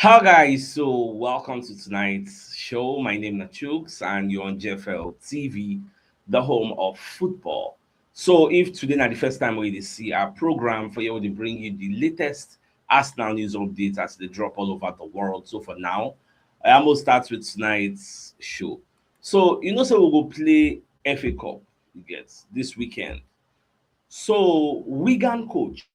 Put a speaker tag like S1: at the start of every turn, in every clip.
S1: Hi guys, so welcome to tonight's show. My name is CHUKS and you're on JFL TV, the home of football. So if today not the first time we see our program for you to bring you the latest Arsenal news updates as they drop all over the world. So for now, I almost start with tonight's show. So we'll go play FA Cup, you get, this weekend. So Wigan coach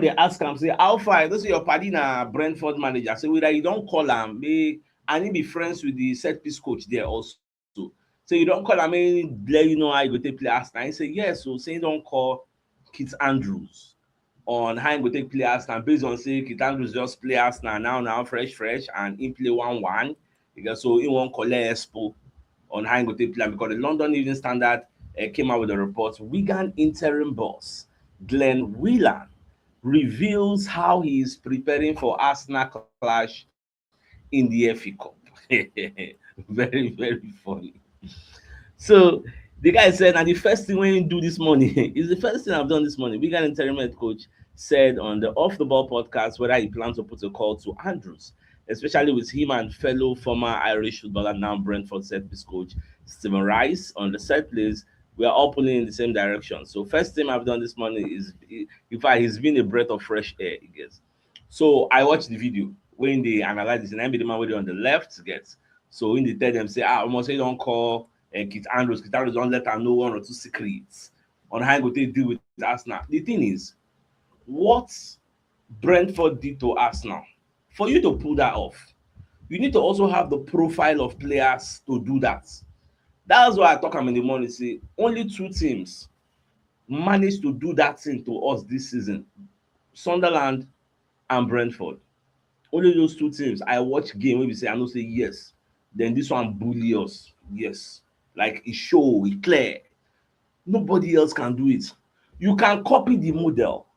S1: they ask am say how far I know say your padi na Brentford manager say whether you don call am make and him be friends with the set piece coach there also. So you don call am make let you know how you go take play Arsenal. He say yes o, say he don call Kit Andrews on how him go take play Arsenal based on say Kit Andrews just play Arsenal now fresh and him play 1-1 because so he wan collect expo on how him go take play am because the London Evening Standard came out with a report. Wigan interim boss Glenn Whelan reveals how he is preparing for Arsenal clash in the FA Cup. Very, very funny. So the guy said, and the first thing when you do this morning is the first thing I've done this morning. Wigan interim head coach said on the Off the Ball podcast whether he plans to put a call to Andrews, especially with him and fellow former Irish footballer, now Brentford set piece coach Stephen Rice on the set place. We are all pulling in the same direction. So first thing I've done this morning is, in fact, it's been a breath of fresh air, I guess. So I watched the video when they analyze this, and I be the man with on the left gets. So when they tell them, say, almost say don't call Kit Andrews. Kit Andrews don't let her know one or two secrets on how go they deal with Arsenal. The thing is, what Brentford did to Arsenal, for you to pull that off, you need to also have the profile of players to do that. That's why I talk am in the morning say only two teams managed to do that thing to us this season, Sunderland and Brentford. Only those two teams I watch game wey be say I know say yes, then this one bully us. Yes, like e show, e clear. Nobody else can do it. You can copy the model,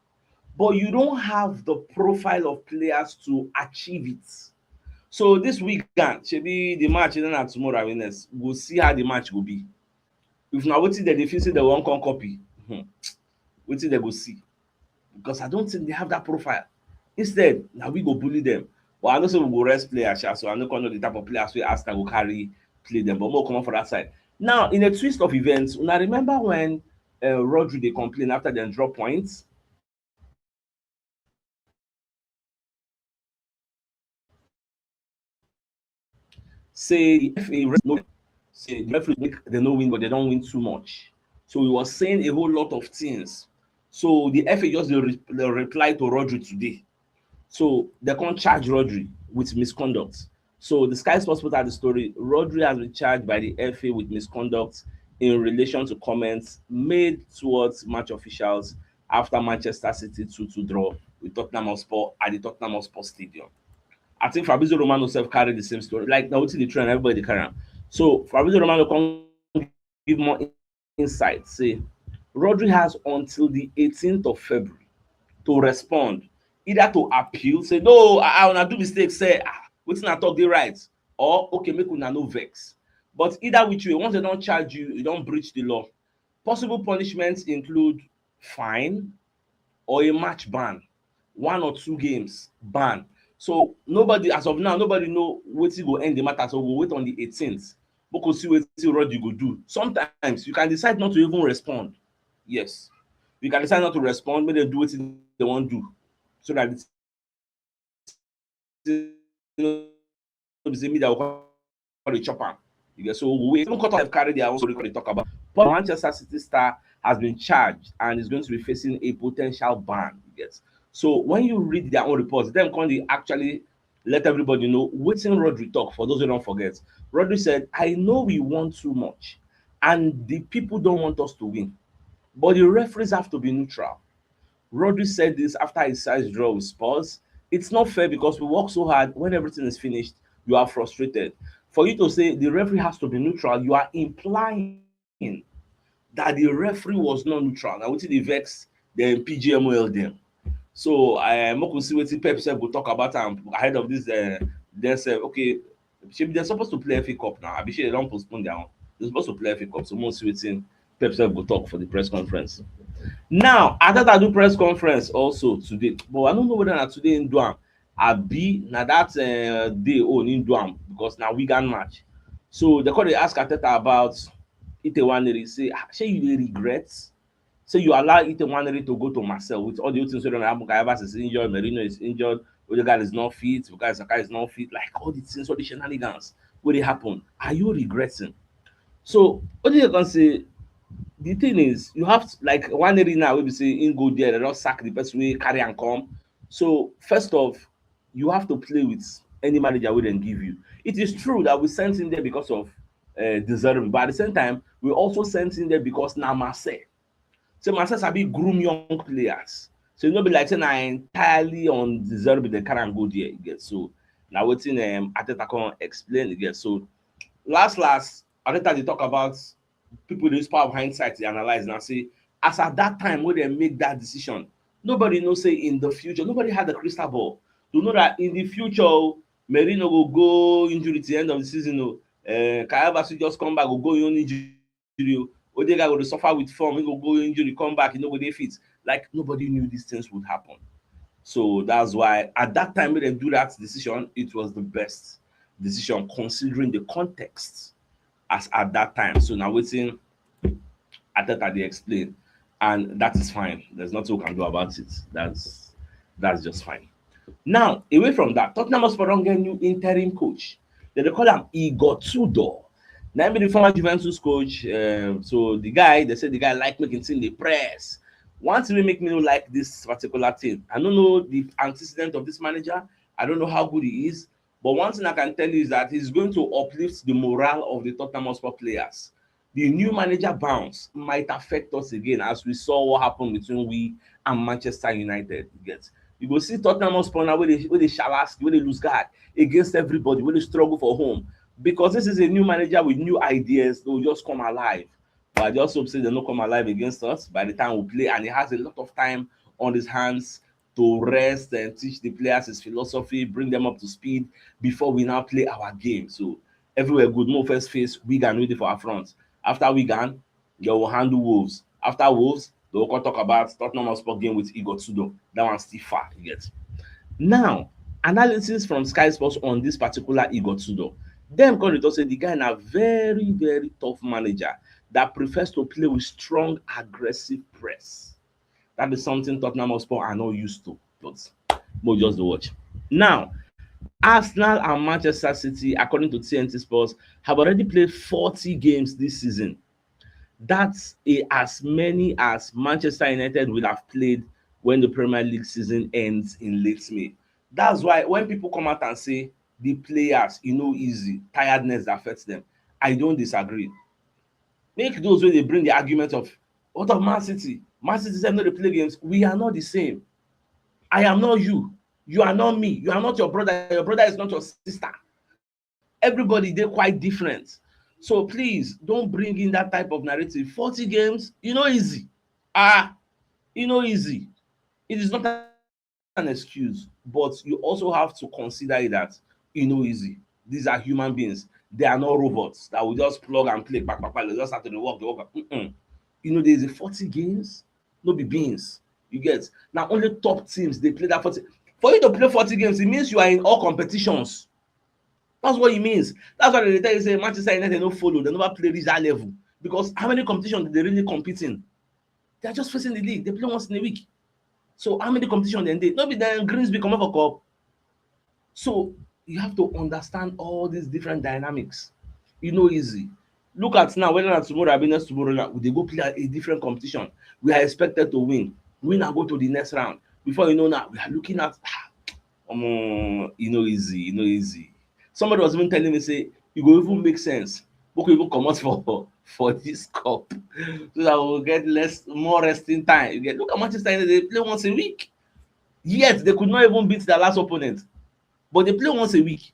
S1: but you don't have the profile of players to achieve it. So this weekend, shebi the match na tomorrow awareness. We'll see how the match go be. If na wetin dem dey feel say dem wan come copy, wetin dem go see, because I don't think they have that profile. Instead na we go bully them. But I know say we go rest players sha, so I no come know the type of players wey Arsenal go carry play them. But make we comot for that side. Now in a twist of events, una remember when Rodri dey complain after dem drop points, say the FA say the referee make dem no win but they don win too much. So he was saying a whole lot of things. So the FA just dey reply to Rodri today. So they can't charge Rodri with misconduct. So the Sky Sports put out the story. Rodri has been charged by the FA with misconduct in relation to comments made towards match officials after Manchester City 2-2 draw with Tottenham Hotspur at the Tottenham Hotspur Stadium. I think Fabrizio Romano self carried the same story. Like now, what's the trend? Everybody carry am. So Fabrizio Romano come give more insight. Say Rodri has until the 18th of February to respond, either to appeal, say no, I una do mistake, say wetin I talk dey right, or okay make una no vex. But either which way, once they don charge you, you don breach the law. Possible punishments include fine or a match ban, 1 or 2 games ban. So nobody, as of now, nobody know wetin go end the matter. So we'll wait on the 18th. Make we see wetin Rodri go do. Sometimes you can decide not to even respond. Yes, you can decide not to respond, make dem do wetin dem wan do, so that the no be say me that go come dey chop am. You get, so we wait. Even cut off carry their own story dey talk about. But Manchester City star has been charged and is going to be facing a potential ban. You get. So when you read their own reports, dem come dey actually let everybody know wetin Rodri talk. For those who don't forget, Rodri said, "I know we want too much, and the people don't want us to win, but the referees have to be neutral." Rodri said this after his side draw with Spurs. It's not fair because we work so hard. When everything is finished, you are frustrated. For you to say the referee has to be neutral, you are implying that the referee was not neutral. Now, wetin dey vex dem PGMOL dem. So make we see wetin Pep sef go talk about am ahead of this. Dem sef okay, shebi dem suppose to play FA Cup now. Abi shey dem don postpone their own. Dem suppose to play FA Cup. So make we see wetin Pep sef go talk for the press conference. Now, Arteta do press conference also today, but I don't know whether na today im do am. Abi na that day own him do am because na Wigan match. So they come dey ask Arteta about Nwaneri, say shey you dey regret say you allow Nwaneri to go to Marseille with all the things wey don happen. Kai Havertz is injured, Merino is injured, Odegaard is not fit, Bukayo Saka is not fit, like all the things, all the shenanigans wey dey happen. Are you regretting? So Odegaard can say the thing is you have to, like Nwaneri now wey be say im go there, they don sack the person wey carry am come. So first off, you have to play with any manager wey dem give you. It is true that we sent him there because of deserving, but at the same time we also sent him there because na Marseille. So Marseille sabi groom young players. So e no be like say na entirely undeserved dem carry am go there. You get, so na wetin Arteta come explain. You get, so last Arteta dey talk about people dey use power of hindsight dey analyse now, say as at that time wey dem make that decision, nobody know say in the future, nobody had the crystal ball to know that in the future Merino go injury till the end of the season, Kai Havertz just come back, go im own injury, Odegaard go dey suffer with form, he go injury, come back, he no go dey fit. Like nobody knew these things would happen. So that's why at that time when dem do that decision, it was the best decision considering the context as at that time. So now wetin Arteta dey explain, and that is fine. There's nothing we can do about it. That's just fine. Now, away from that, Tottenham Hotspur don get new interim coach. Dem dey call am Igor Tudor. Na him be the former Juventus coach. So the guy, they say the guy like making team dey press. One thing wey make me no like this particular thing, I don't know the antecedent of this manager. I don't know how good he is. But one thing I can tell you is that he's going to uplift the morale of the Tottenham Hotspur players. The new manager bounce might affect us again, as we saw what happened between we and Manchester United. You go see Tottenham Hotspur now where they shalask, where they lose guard against everybody, where they struggle for home. Because this is a new manager with new ideas, they will just come alive. But I just hope say they don't come alive against us by the time we play, and he has a lot of time on his hands to rest and teach the players his philosophy, bring them up to speed before we now play our game. So everywhere good. No first face Wigan ready for our front. After Wigan, they will handle Wolves. After Wolves, they will come talk about Tottenham Hotspur game with Igor Tudor. That one's still far. You get. Now, analysis from Sky Sports on this particular Igor Tudor. Dem come dey talk say the guy na very, very tough manager that prefers to play with strong, aggressive press. That is something Tottenham Hotspur are not used to. But we'll just watch. Now, Arsenal and Manchester City, according to TNT Sports, have already played 40 games this season. That's as many as Manchester United will have played when the Premier League season ends in late May. That's why when people come out and say the players, easy, tiredness affects them, I don't disagree. Make those wey dey bring the argument of what of Man City? Man City sef no dey play games. We are not the same. I am not you. You are not me. You are not your brother. Your brother is not your sister. Everybody dey quite different. So please don't bring in that type of narrative. 40 games, easy. Easy. It is not an excuse, but you also have to consider that easy. These are human beings. They are not robots that will just plug and play. They just have to work. There's a 40 games, no be beans. You get. Now only top teams they play that 40. For you to play 40 games, it means you are in all competitions. That's what it means. That's why they tell you say Manchester United no follow, they never play reach that level. Because how many competitions did they really compete in? They are just facing the league. They play once in a week. So how many competitions then they? No be then Greensby come up for cup. So you have to understand all these different dynamics. Easy. Look at now, whether not tomorrow or next tomorrow, now they go play a different competition. We are expected to win. Win and go to the next round. Before you know now, we are looking at easy. Somebody was even telling me, say, it go even make sense. We could even come out for this cup. So that we'll get more resting time. You get, look at Manchester United, they play once a week. Yet they could not even beat their last opponent. But they play once a week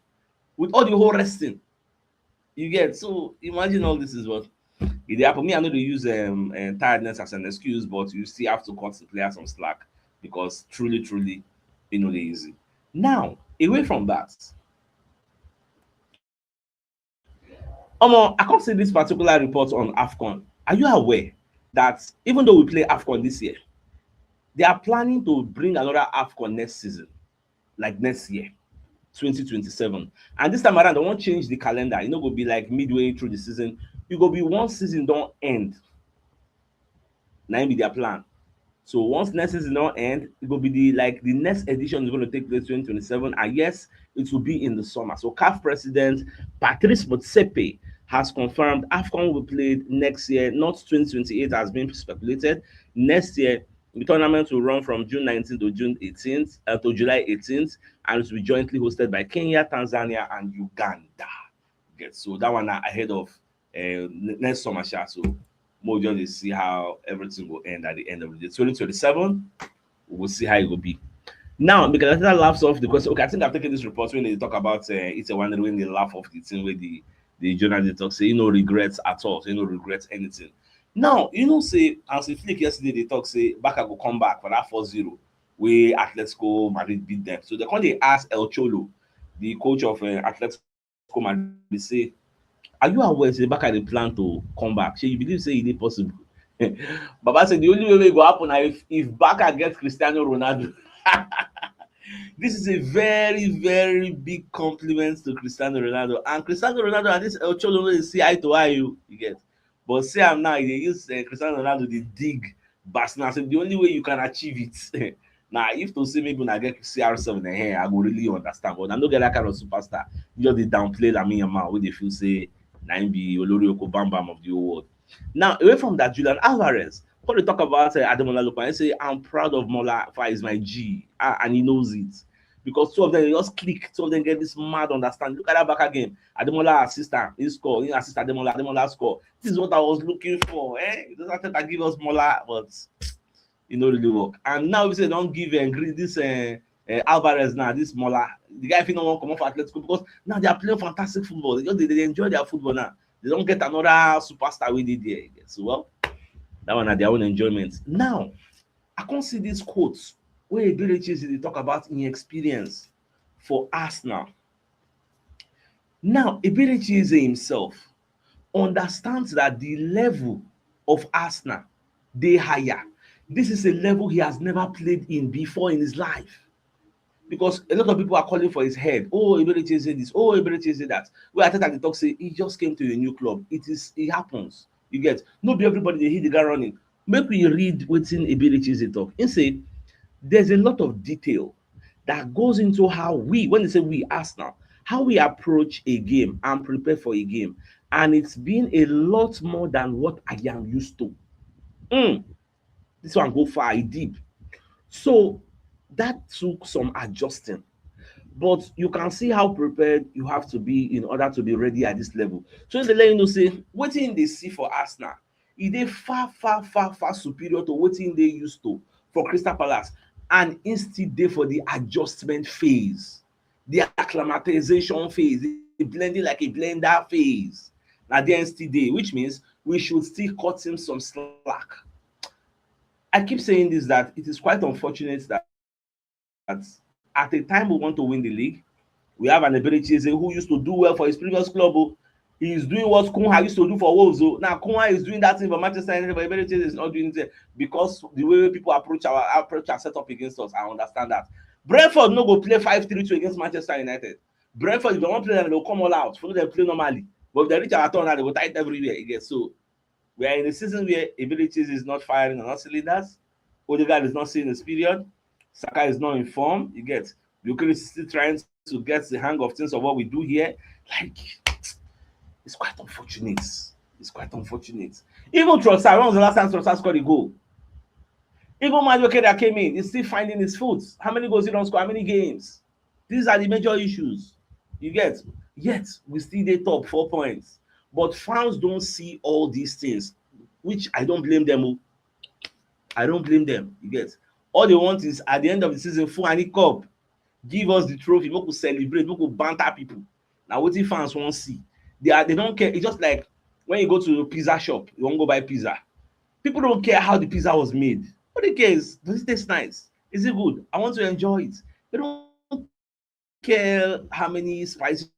S1: with all the whole resting. You get, so imagine all this is what it happen. Me, I know they use tiredness as an excuse, but you still have to cut the players some slack because truly, they easy. Now, away from that, I can't see this particular report on AFCON. Are you aware that even though we play AFCON this year, they are planning to bring another AFCON next season? like next year, 2027. And this time around, they won't change the calendar. You know, go be like midway through the season. You go be one season don't end. Now be their plan. So once next season don't end, it will be the next edition is going to take place 2027, and yes, it will be in the summer. So CAF president Patrice Motsepe has confirmed AFCON will be played next year, not 2028 as been speculated. Next year, the tournament will run from June 19th to June 18th to July 18th, and it will be jointly hosted by Kenya, Tanzania, and Uganda. Yes, so that one ahead of next summer, so more just see how everything will end at the end of the day. 2027, we'll see how it will be. Now, because that laughs off the question. Okay, I think I've taken this report when they talk about it's a wonder when they laugh off the thing where the journalist talk say no regrets at all, say no regrets anything. Now, say as a flick yesterday they talk say Baka will come back for that 4-0 where Atletico Madrid beat them. So they ask El Cholo, the coach of Atletico Madrid, they say, are you aware say Baka dey plan to come back? Shey you believe say e dey possible? Baba say the only way wey e go happen na if Baka get Cristiano Ronaldo. This is a very, very big compliment to Cristiano Ronaldo. And Cristiano Ronaldo and this El Cholo no dey see eye to eye, you get. But say am now, e dey use Cristiano Ronaldo dey dig Barcelona. Say the only way you can achieve it. Now, if to say maybe una get CR7 I go really understand. But I no get that kind of superstar. You just dey downplay Lamine Yamal wey dey feel say na him be Olori Oko Bam Bam of the whole world. Now, away from that, Julian Alvarez, when they talk about Ademola Lookman, I say, I'm proud of Mola for he's my G, and he knows it. Because two of them just click, two of them get this mad understanding. Look at that back again. Ademola assistant, he score, he assist Ademola score. This is what I was looking for. It doesn't have to give us Mola, but it don't really work. And now we say don't give this Alvarez now, this Mola. The guy if he don't want to come off Atletico because now they are playing fantastic football. They enjoy their football now. They don't get another superstar with it there. So well, that one at their own enjoyment. Now, I can't see these quotes where Ebelechi they talk about inexperience for Arsenal. Now, Ebelechi himself understands that the level of Arsenal they higher. This is a level he has never played in before in his life. Because a lot of people are calling for his head. Oh, Ebelechi said this. Oh, Ebelechi said that. Where Arteta the talk say he just came to a new club. It happens. You get. Not be everybody they hit the ground running. Make we read what's in Ebelechi talk. He say there's a lot of detail that goes into how we, when they say we Arsenal, how we approach a game and prepare for a game, and it's been a lot more than what I am used to. This one go far deep. So that took some adjusting, but you can see how prepared you have to be in order to be ready at this level. So they let you know say wetin they see for Arsenal, e dey far superior to wetin they used to for Crystal Palace, and instead dey for the adjustment phase, the acclimatization phase, the blending like a blender phase. Na there still dey, which means we should still cut him some slack. I keep saying this, that it is quite unfortunate that at a time we want to win the league, we have an Ebelechi who used to do well for his previous club. He is doing what Kunha used to do for Wolves. Now Kunha is doing that thing for Manchester United, but Ebelechi is not doing it because the way people approach our setup against us. I understand that. Brentford no go play 5-3-2 against Manchester United. Brentford, if they want to play them, they'll come all out. Follow them play normally. But if they reach our turn, they will tight everywhere again. So we are in a season where Ebelechi is not firing on all cylinders. Odegaard is not seeing his period. Saka is not in form. You get. Bukayo is still trying to get the hang of things of what we do here. Like, it's quite unfortunate. It's quite unfortunate. Even Trossard, when was the last time Trossard scored a goal? Even Madueke that came in is still finding his foot. How many goals he don't score? How many games? These are the major issues. You get. Yet we still dey top 4 points. But fans don't see all these things, which I don't blame them. I don't blame them. You get. All they want is at the end of the season, full any cup. Give us the trophy. We could celebrate. We could banter people. Now, what if fans won't see? They don't care. It's just like when you go to a pizza shop, you won't go buy pizza. People don't care how the pizza was made. What they care is, does it taste nice? Is it good? I want to enjoy it. They don't care how many spices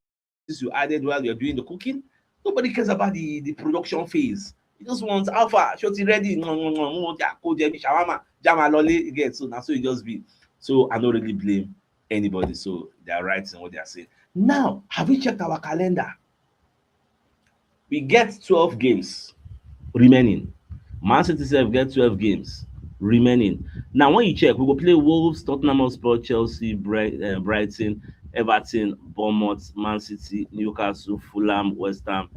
S1: you added while you're doing the cooking. Nobody cares about the production phase. You just want alpha, shorty ready, shawarma, jama lolly again. So now so it just be. So I don't really blame anybody. So they are right in what they are saying. Now, have we checked our calendar? We get 12 games remaining. Man City sef get 12 games remaining. Now when you check, we go play Wolves, Tottenham Hotspur, Chelsea, Brighton, Everton, Bournemouth, Man City, Newcastle, Fulham, West Ham,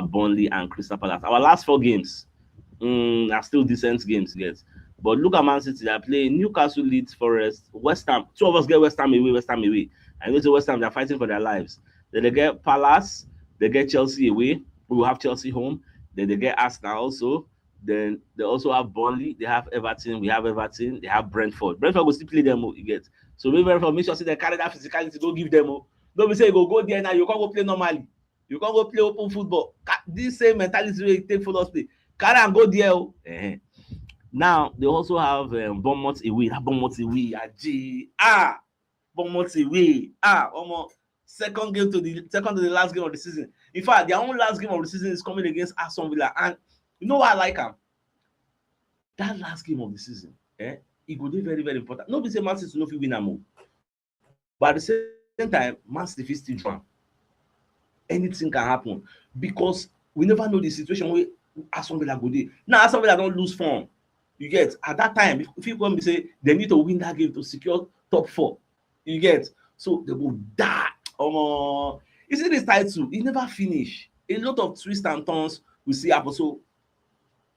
S1: Burnley and Crystal Palace. Our last 4 games are still decent games, you get. But look at Man City, they are playing Newcastle, Leeds, Forest, West Ham. Two of us get West Ham away, West Ham away. I know to West Ham, they're fighting for their lives. Then they get Palace, they get Chelsea away. We will have Chelsea home. Then they get Arsenal also. Then they also have Burnley. They have Everton. We have Everton. They have Brentford. Brentford will still play them, you get. So maybe Brentford, make sure they carry that physicality, don't give them. Don't be say you go there now, you can't go play normally. You can't go play open football. This same mentality wey you take follow us play. Carry and go there. Now they also have Bournemouth away. That Bournemouth away, Bournemouth away. Second to the last game of the season. In fact, their own last game of the season is coming against Aston Villa. And you know why I like them? That last game of the season, it go dey very, very important. No be say Man City no fit win am, but at the same time, Man City fit still draw. Anything can happen because we never know the situation where Aston Villa go dey. Now Aston Villa don lose form. You get, at that time, if people come say they need to win that game to secure top 4, you get, so they will die. You see this title, it never finish. A lot of twists and turns we see happen. So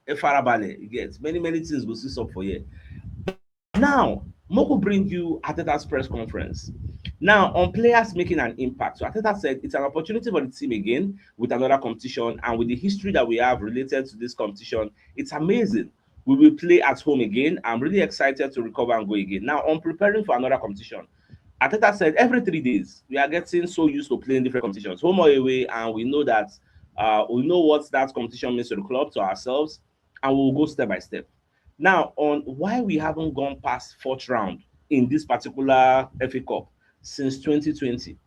S1: farabale, you get, many things will see up for you. Now, Moko bring you Arteta's press conference. Now, on players making an impact. So Arteta said it's an opportunity for the team again with another competition, and with the history that we have related to this competition, it's amazing. We will play at home again. I'm really excited to recover and go again. Now, on preparing for another competition, Arteta said every 3 days, we are getting so used to playing different competitions, home or away, and we know that we know what that competition means to the club, to ourselves, and we'll go step by step. Now, on why we haven't gone past 4th round in this particular FA Cup since 2020.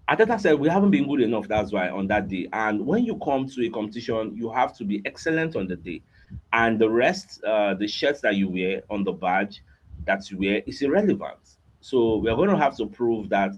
S1: Arteta said we haven't been good enough, that's why, on that day. And when you come to a competition, you have to be excellent on the day. And the rest, the shirts that you wear on the badge that you wear is irrelevant. So we're going to have to prove that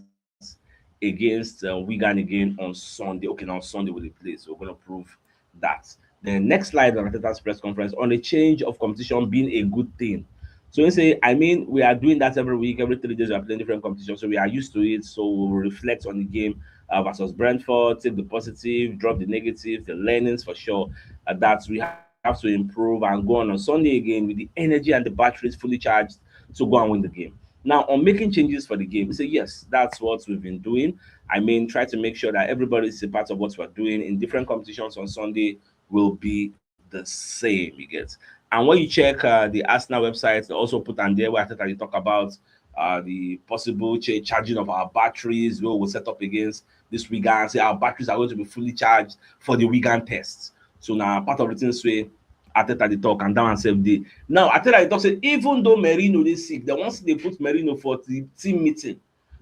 S1: against Wigan again on Sunday. Okay, now Sunday will play, so we're going to prove that. The next slide on Arteta's press conference on the change of competition being a good thing. So we say, I mean, we are doing that every week, every 3 days we are playing different competitions, so we are used to it. So we'll reflect on the game versus Brentford, take the positive, drop the negative, the learnings for sure. That we have to improve and go on Sunday again with the energy and the batteries fully charged to go and win the game. Now, on making changes for the game, we say, yes, that's what we've been doing. I mean, try to make sure that everybody is a part of what we're doing in different competitions on Sunday will be the same, you get. And when you check the Arsenal website, they also put on there where they talk about the possible charging of our batteries. We'll set up against this Wigan. Say our batteries are going to be fully charged for the Wigan tests. So now part of the things where Arteta the talk and down and save day. Now Arteta the talk say even though Merino is sick, they once they put Merino for the team meeting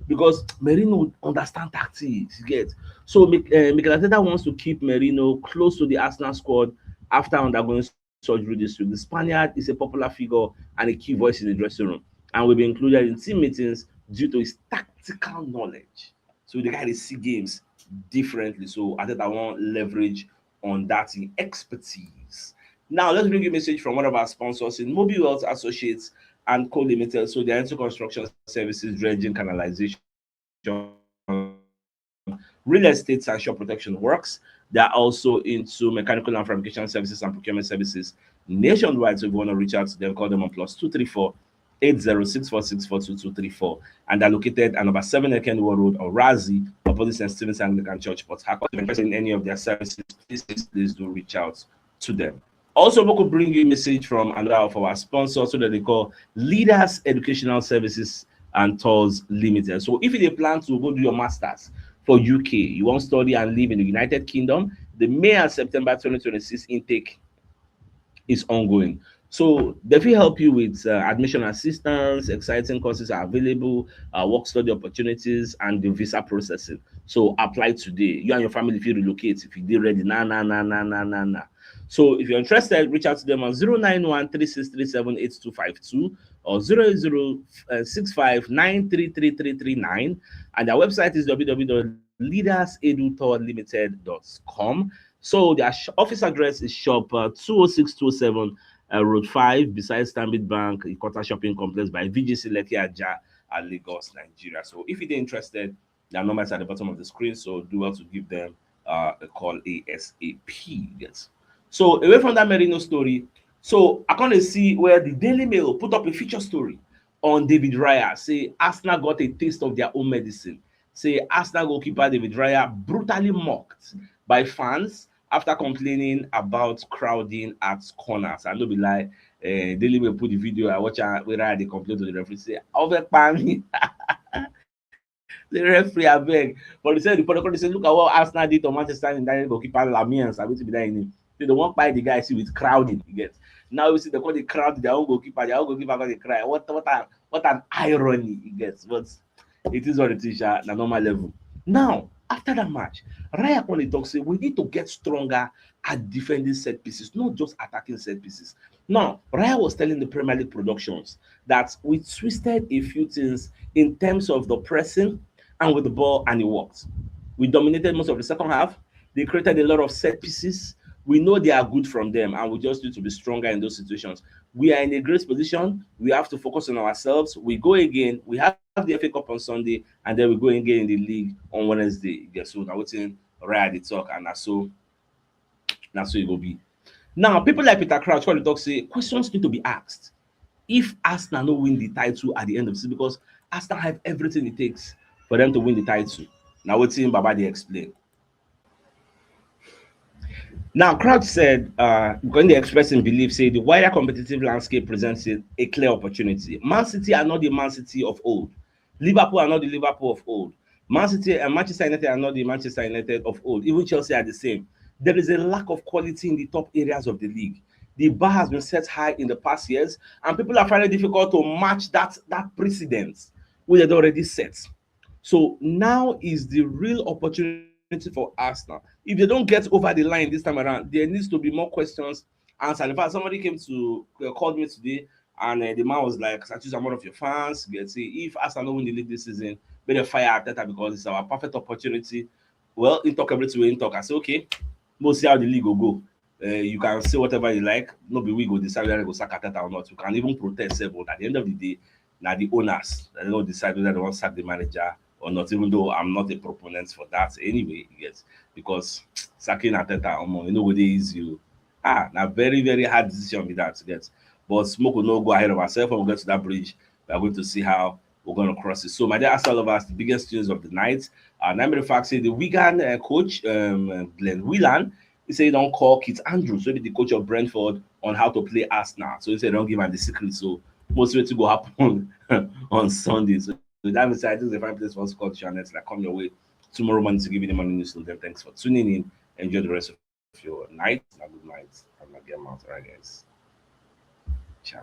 S1: because Merino understand tactics. You get, so Mikel Arteta wants to keep Merino close to the Arsenal squad after undergoing surgery this week. The Spaniard is a popular figure and a key voice in the dressing room, and will be included in team meetings due to his tactical knowledge. So the guy they see games differently. So Arteta want leverage on that expertise. Now let's bring you a message from one of our sponsors in Mobile Wealth Associates and Co Limited. So they're into construction services, dredging, canalization, real estate and shore protection works. They're also into mechanical and fabrication services and procurement services nationwide. So if you want to reach out to them, call them on +234 8064642234. And they're located at number 7 Ekenwa Road or Razi, opposite St. Stephen's Anglican Church, Port Harcourt. If you're interested in any of their services, please do reach out to them. Also, we could bring you a message from another of our sponsors, so that they call Leaders Educational Services and Tours Limited. So if you plan to go do your masters for UK, you want to study and live in the United Kingdom, the May and September 2026 intake is ongoing. So they will help you with admission assistance, exciting courses are available, work study opportunities, and the visa processing. So apply today. You and your family, if you relocate, if you did ready, nah. So if you're interested, reach out to them on 09136378252 or 08065933339. And their website is www.leadersedutourlimited.com. So their office address is shop 20627 Road 5 beside Stanbic Bank, Ikota Shopping Complex by VGC Lekki Aja at Lagos, Nigeria. So if you're interested, their number is at the bottom of the screen. So do well to give them a call ASAP. Yes. So away from that Merino story, so I kind of see where the Daily Mail put up a feature story on David Raya. Say Arsenal got a taste of their own medicine. Say Arsenal goalkeeper David Raya brutally mocked by fans after complaining about crowding at corners. I no be lie. Daily Mail put the video. I watch where Raya they complain to the referee. Say over pan the referee abeg. But they said the protocol. They said look at what Arsenal did to Manchester United goalkeeper Lamians. I to be that in him. They don't want by the guy see with crowding. You get. Now you see they call the crowd their own goalkeeper. Their own goalkeeper got the cry. What an irony he gets. But it is on the teacher na normal level. Now after that match, Raya on the talk say we need to get stronger at defending set pieces, not just attacking set pieces. Now Raya was telling the Premier League productions that we twisted a few things in terms of the pressing and with the ball, and it worked. We dominated most of the second half. They created a lot of set pieces. We know they are good from them, and we just need to be stronger in those situations. We are in a great position. We have to focus on ourselves. We go again. We have the FA Cup on Sunday, and then we go again in the league on Wednesday. Guess so now what's in right the talk, and that's so it will be. Now, people like Peter Crouch when they talk say questions need to be asked. If Arsenal no win the title at the end of the season, because Arsenal have everything it takes for them to win the title. Now, what's in Baba they explain. Now, Crouch said, when they expressing belief, say the wider competitive landscape presents a clear opportunity. Man City are not the Man City of old. Liverpool are not the Liverpool of old. Man City and Manchester United are not the Manchester United of old. Even Chelsea are the same. There is a lack of quality in the top areas of the league. The bar has been set high in the past years, and people are finding it difficult to match that precedent which they already set. So now is the real opportunity for Arsenal. If they don't get over the line this time around, there needs to be more questions answered. In fact, somebody came to called me today, and the man was like, "Satus, I'm one of your fans. Get see if Arsenal win the league this season, better fire Arteta because it's our perfect opportunity." Well, in talk everything in talk. I say, okay, we'll see how the league will go. You can say whatever you like. Nobody we go decide whether they go sack Arteta or not. You can even protest, but at the end of the day, now the owners they don't decide whether they want to sack the manager or not, even though I'm not a proponent for that anyway, yes, because sacking Arteta, you know what it is you now very, very hard decision with that, yes. But smoke will not go ahead of ourselves when we get to that bridge. We are going to see how we're going to cross it. So, my dear Arsenal lovers, the biggest news of the night. Number of facts say the Wigan coach, Glenn Whelan, he said he don't call Keith Andrews, maybe the coach of Brentford, on how to play Arsenal. So he said don't give him the secret. So most of it to go happen on Sunday. So that means I think the fine place for us to call the channels like come your way tomorrow morning to give you the morning news. So then thanks for tuning in. Enjoy the rest of your night. Have a good night. Have a good night. All right, guys. Ciao.